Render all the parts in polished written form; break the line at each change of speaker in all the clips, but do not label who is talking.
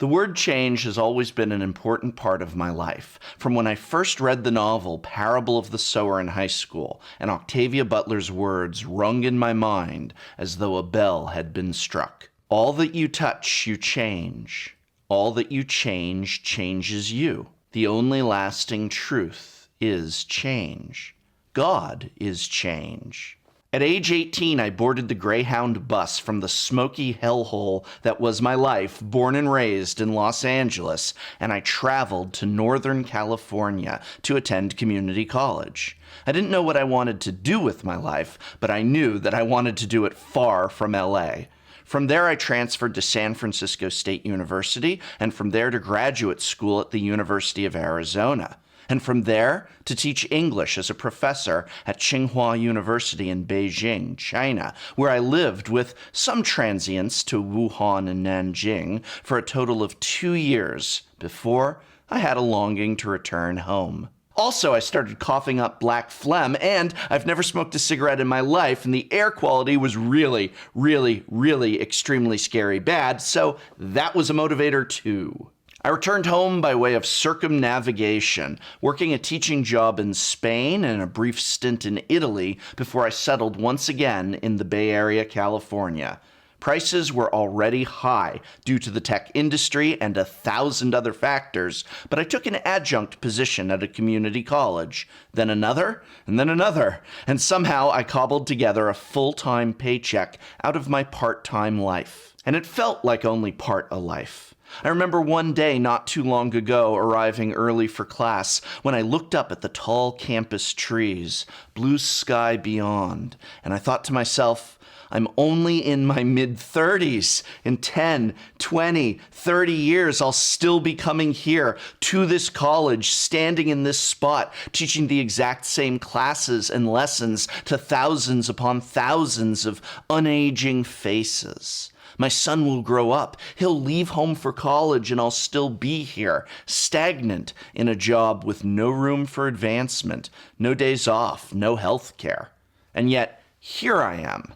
The word change has always been an important part of my life, from when I first read the novel Parable of the Sower in high school, and Octavia Butler's words rung in my mind as though a bell had been struck. All that you touch, you change. All that you change changes you. The only lasting truth is change. God is change. At age 18, I boarded the Greyhound bus from the smoky hellhole that was my life, born and raised in Los Angeles, and I traveled to Northern California to attend community college. I didn't know what I wanted to do with my life, but I knew that I wanted to do it far from LA. From there, I transferred to San Francisco State University, and from there to graduate school at the University of Arizona. And from there to teach English as a professor at Tsinghua University in Beijing, China, where I lived with some transience to Wuhan and Nanjing for a total of 2 years before I had a longing to return home. Also, I started coughing up black phlegm, and I've never smoked a cigarette in my life, and the air quality was really, really, really extremely scary bad, so that was a motivator too. I returned home by way of circumnavigation, working a teaching job in Spain and a brief stint in Italy before I settled once again in the Bay Area, California. Prices were already high due to the tech industry and 1,000 other factors, but I took an adjunct position at a community college, then another, and somehow I cobbled together a full-time paycheck out of my part-time life. And it felt like only part a life. I remember one day not too long ago arriving early for class when I looked up at the tall campus trees, blue sky beyond, and I thought to myself, I'm only in my mid-30s. In 10, 20, 30 years, I'll still be coming here to this college, standing in this spot, teaching the exact same classes and lessons to thousands upon thousands of unaging faces. My son will grow up, he'll leave home for college, and I'll still be here, stagnant in a job with no room for advancement, no days off, no health care. And yet, here I am,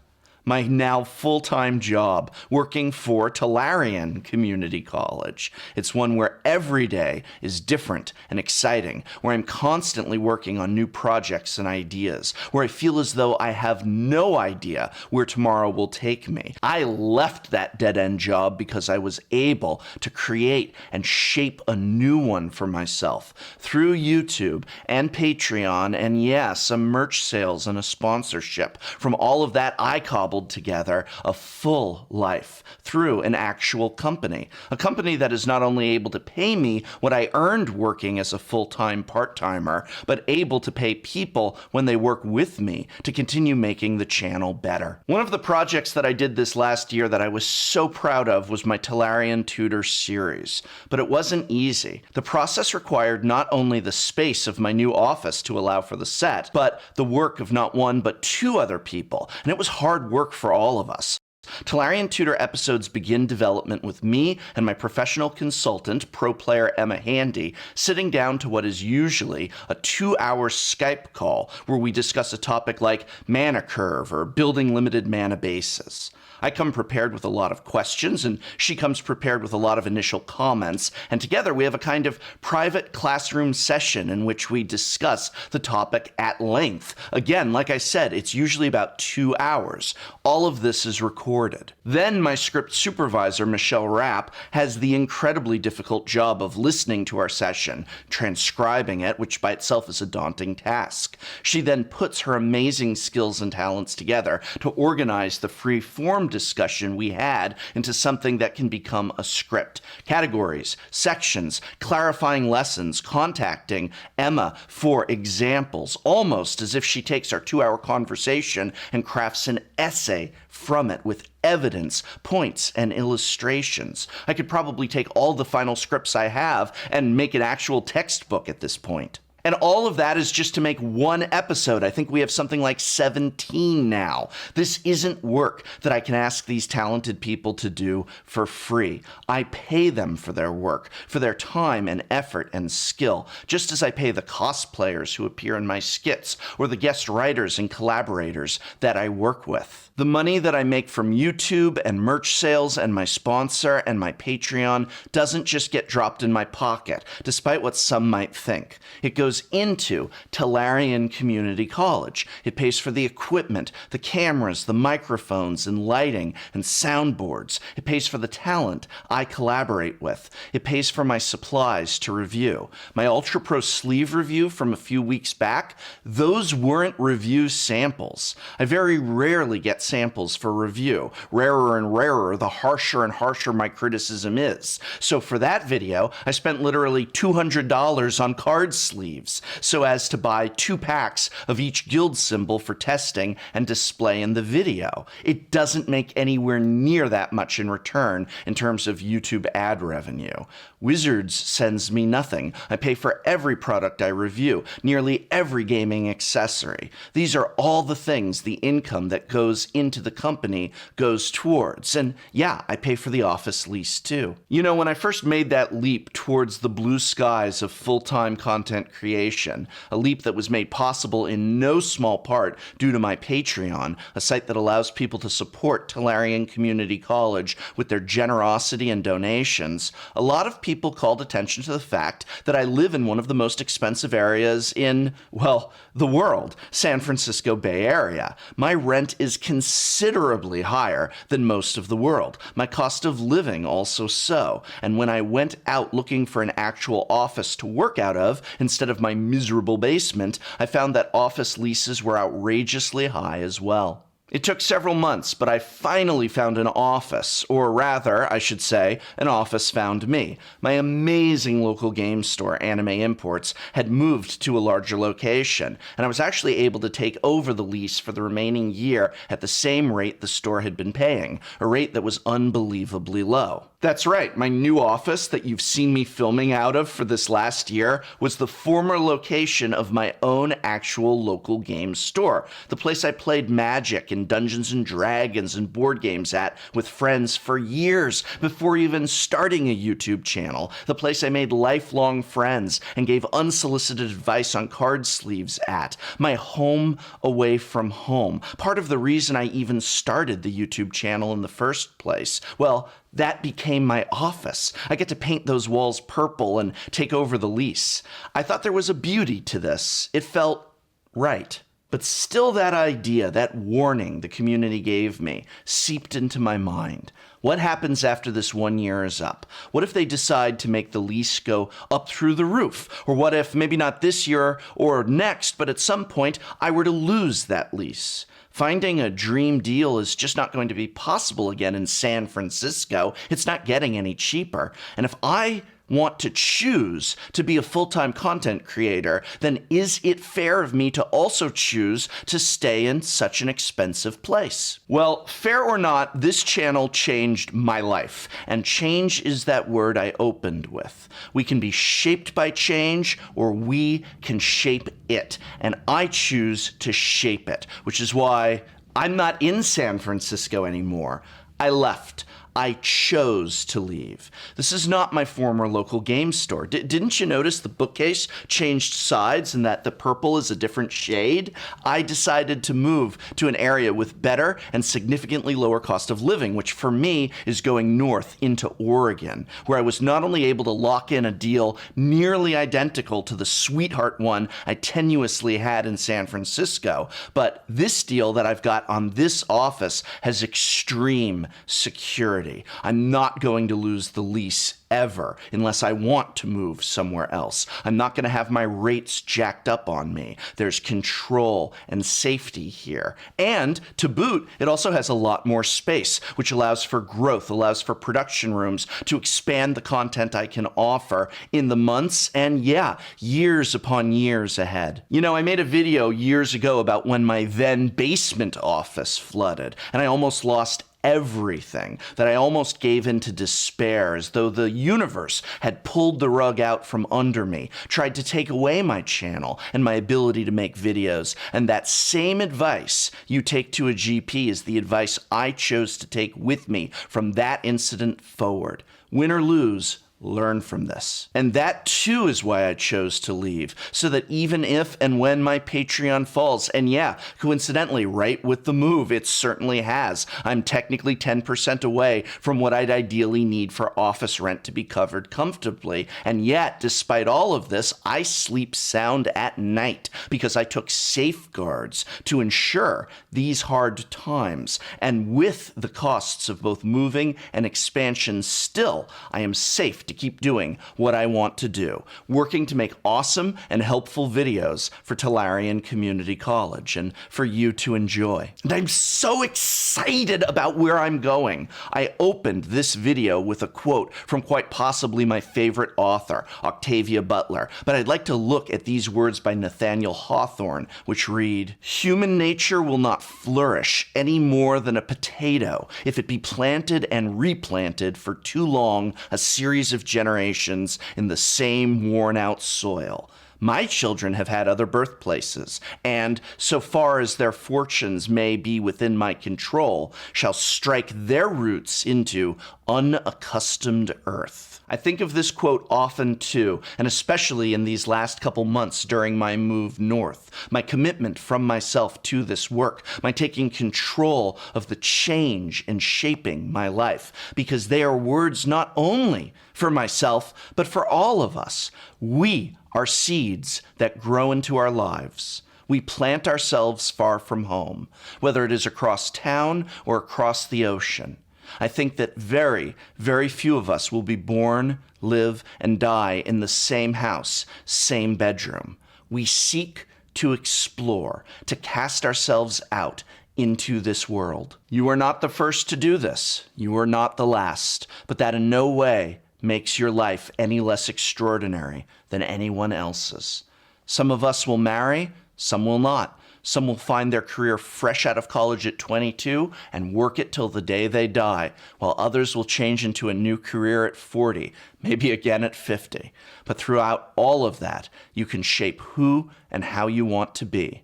my now full-time job, working for Tolarian Community College. It's one where every day is different and exciting, where I'm constantly working on new projects and ideas, where I feel as though I have no idea where tomorrow will take me. I left that dead-end job because I was able to create and shape a new one for myself through YouTube and Patreon, and yes, some merch sales and a sponsorship. From all of that, I cobbled together a full life through an actual company. A company that is not only able to pay me what I earned working as a full-time part-timer, but able to pay people when they work with me to continue making the channel better. One of the projects that I did this last year that I was so proud of was my Tolarian Tutor series, but it wasn't easy. The process required not only the space of my new office to allow for the set, but the work of not one but two other people, and it was hard work for all of us. Tolarian Tutor episodes begin development with me and my professional consultant, pro player Emma Handy, sitting down to what is usually a 2-hour Skype call where we discuss a topic like mana curve or building limited mana bases. I come prepared with a lot of questions, and she comes prepared with a lot of initial comments, and together we have a kind of private classroom session in which we discuss the topic at length. Again, like I said, it's usually about 2 hours. All of this is recorded. Then my script supervisor, Michelle Rapp, has the incredibly difficult job of listening to our session, transcribing it, which by itself is a daunting task. She then puts her amazing skills and talents together to organize the free-form discussion we had into something that can become a script. Categories, sections, clarifying lessons, contacting Emma for examples, almost as if she takes our 2-hour conversation and crafts an essay from it with evidence, points, and illustrations. I could probably take all the final scripts I have and make an actual textbook at this point. And all of that is just to make one episode. I think we have something like 17 now. This isn't work that I can ask these talented people to do for free. I pay them for their work, for their time and effort and skill, just as I pay the cosplayers who appear in my skits or the guest writers and collaborators that I work with. The money that I make from YouTube and merch sales and my sponsor and my Patreon doesn't just get dropped in my pocket, despite what some might think. It goes into Tolarian Community College. It pays for the equipment, the cameras, the microphones and lighting and soundboards. It pays for the talent I collaborate with. It pays for my supplies to review. My Ultra Pro sleeve review from a few weeks back, those weren't review samples. I very rarely get samples for review. Rarer and rarer, the harsher and harsher my criticism is. So for that video, I spent literally $200 on card sleeves, so as to buy 2 packs of each guild symbol for testing and display in the video. It doesn't make anywhere near that much in return in terms of YouTube ad revenue. Wizards sends me nothing. I pay for every product I review, nearly every gaming accessory. These are all the things the income that goes into the company goes towards. And yeah, I pay for the office lease too. You know, when I first made that leap towards the blue skies of full-time content creation, a leap that was made possible in no small part due to my Patreon, a site that allows people to support Tolarian Community College with their generosity and donations, a lot of people called attention to the fact that I live in one of the most expensive areas in, well, the world, San Francisco Bay Area. My rent is considerably higher than most of the world. My cost of living also so. And when I went out looking for an actual office to work out of instead of my miserable basement, I found that office leases were outrageously high as well. It took several months, but I finally found an office, or rather, I should say, an office found me. My amazing local game store, Anime Imports, had moved to a larger location, and I was actually able to take over the lease for the remaining year at the same rate the store had been paying, a rate that was unbelievably low. That's right, my new office that you've seen me filming out of for this last year was the former location of my own actual local game store, the place I played Magic and Dungeons and Dragons and board games at with friends for years before even starting a YouTube channel, the place I made lifelong friends and gave unsolicited advice on card sleeves at, my home away from home, part of the reason I even started the YouTube channel in the first place. Well, that became my office. I get to paint those walls purple and take over the lease. I thought there was a beauty to this. It felt right. But still that idea, that warning the community gave me, seeped into my mind. What happens after this 1 year is up? What if they decide to make the lease go up through the roof? Or what if, maybe not this year or next, but at some point, I were to lose that lease? Finding a dream deal is just not going to be possible again in San Francisco. It's not getting any cheaper. And if I want to choose to be a full-time content creator, then is it fair of me to also choose to stay in such an expensive place? Well, fair or not, this channel changed my life, and change is that word I opened with. We can be shaped by change, or we can shape it, and I choose to shape it, which is why I'm not in San Francisco anymore. I left. I chose to leave. This is not my former local game store. Didn't you notice the bookcase changed sides and that the purple is a different shade? I decided to move to an area with better and significantly lower cost of living, which for me is going north into Oregon, where I was not only able to lock in a deal nearly identical to the sweetheart one I tenuously had in San Francisco, but this deal that I've got on this office has extreme security. I'm not going to lose the lease ever unless I want to move somewhere else. I'm not going to have my rates jacked up on me. There's control and safety here. And to boot, it also has a lot more space, which allows for growth, allows for production rooms to expand the content I can offer in the months and, yeah, years upon years ahead. You know, I made a video years ago about when my then basement office flooded, and I almost lost everything that I almost gave in to despair, as though the universe had pulled the rug out from under me, tried to take away my channel and my ability to make videos. And that same advice you take to a GP is the advice I chose to take with me from that incident forward. Win or lose, learn from this. And that too is why I chose to leave, so that even if and when my Patreon falls, and yeah, coincidentally, right with the move, it certainly has. I'm technically 10% away from what I'd ideally need for office rent to be covered comfortably. And yet, despite all of this, I sleep sound at night because I took safeguards to ensure these hard times. And with the costs of both moving and expansion still, I am safe to keep doing what I want to do, working to make awesome and helpful videos for Tolarian Community College and for you to enjoy. And I'm so excited about where I'm going. I opened this video with a quote from quite possibly my favorite author, Octavia Butler, but I'd like to look at these words by Nathaniel Hawthorne, which read, "Human nature will not flourish any more than a potato if it be planted and replanted for too long a series of generations in the same worn-out soil. My children have had other birthplaces, and, so far as their fortunes may be within my control, shall strike their roots into unaccustomed earth." I think of this quote often too, and especially in these last couple months during my move north, my commitment from myself to this work, my taking control of the change and shaping my life, because they are words not only for myself, but for all of us. We are seeds that grow into our lives. We plant ourselves far from home, whether it is across town or across the ocean. I think that very, very few of us will be born, live, and die in the same house, same bedroom. We seek to explore, to cast ourselves out into this world. You are not the first to do this. You are not the last, but that in no way makes your life any less extraordinary than anyone else's. Some of us will marry, some will not. Some will find their career fresh out of college at 22 and work it till the day they die, while others will change into a new career at 40, maybe again at 50. But throughout all of that, you can shape who and how you want to be.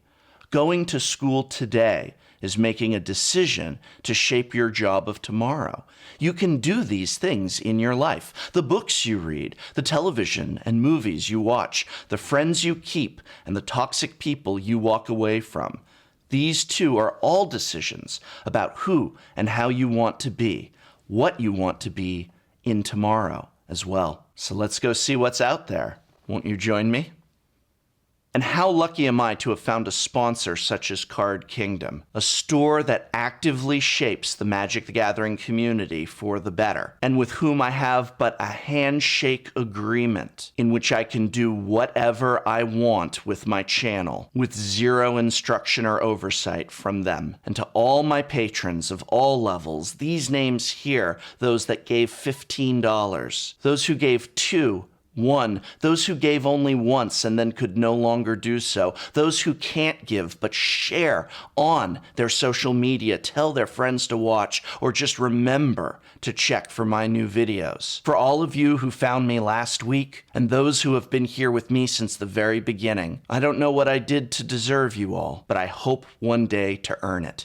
Going to school today is making a decision to shape your job of tomorrow. You can do these things in your life. The books you read, the television and movies you watch, the friends you keep, and the toxic people you walk away from. These too are all decisions about who and how you want to be, what you want to be in tomorrow as well. So let's go see what's out there. Won't you join me? And how lucky am I to have found a sponsor such as Card Kingdom, a store that actively shapes the Magic the Gathering community for the better, and with whom I have but a handshake agreement in which I can do whatever I want with my channel, with zero instruction or oversight from them. And to all my patrons of all levels, these names here, those that gave $15, those who gave $2, 1, those who gave only once and then could no longer do so, those who can't give but share on their social media, tell their friends to watch, or just remember to check for my new videos. For all of you who found me last week, and those who have been here with me since the very beginning, I don't know what I did to deserve you all, but I hope one day to earn it.